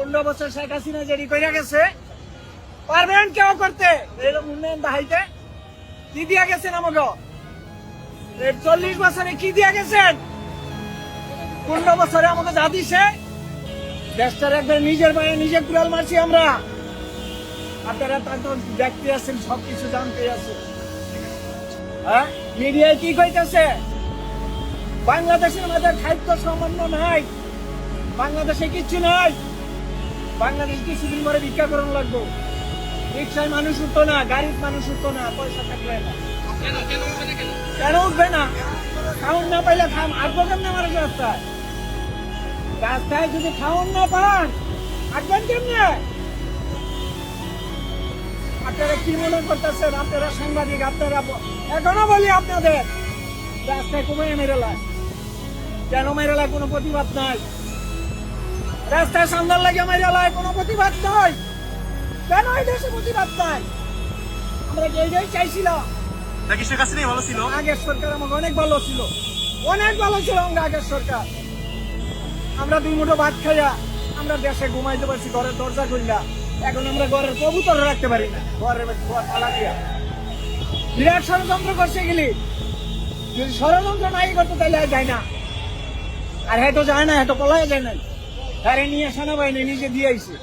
15 বছর শেখ হাসিনা যেটি কইরা গেছে পারবেন কেউ করতে এরকম উন্নয়ন দেখাইতে? কি দিয়া গেছেন আমাকে? 40 বছরে কি দিয়া গেছেন? 15 বছরে আমাকে যা দিছে দেশটার একবার নিজের পায়ে নিজে কুড়াল মারছি আমরা। আপনারা তো দেখতে আছেন, সবকিছু জানতে আছেন। হ্যাঁ, মিডিয়ায় কি কইতেছে? বাংলাদেশের মধ্যে খাদ্য সামান্য নাই, বাংলাদেশে কিচ্ছু নাই, বাংলাদেশ কিছুদিন পরে ভিক্ষা করণ লাগবো। রিক্সায় মানুষ উঠতো না, গাড়ির মানুষ উঠতো না, পয়সা থাকলে না। কেন উঠবে না? খাওন না পাইলে খাম আসবো কেমনে আমার রাস্তায়? রাস্তায় যদি খাওন না পান আসবেন কেমনে? আপনারা কি মনে করতেছেন? আপনারা সাংবাদিক, আপনারা এখনো বলি আপনাদের রাস্তায় কমে মেরেলায় কেন? মেরেলায় কোনো প্রতিবাদ নাই। রাস্তায় সান্দার লাগে মেরেলায় কোনো প্রতিবাদ নাই কেন? এই দেশে প্রতিবাদ নাই। আমরা কি এইটাই চাইছিলাম? নাকি শেখ হাসিনাই ভালো ছিল? আগের সরকার আমাকে অনেক ভালো ছিল, অনেক ভালো ছিল আমরা আগের সরকার। আমরা 2 মুঠো ভাত খাইয়া আমরা দেশে ঘুমাইতে পারছি ঘরের দরজা খুললা। এখন আমরা ঘরের কবুতর রাখতে পারি না, ঘরের তালা দিয়া। বিরাট ষড়যন্ত্র করছে গেলি। যদি ষড়যন্ত্র নাই করতো তাহলে আর যায় না। আর হয়তো যায় না, হয়তো পলায় যায় না, তারে নিয়ে সেনাবাহিনী নিজে দিয়ে আইছে।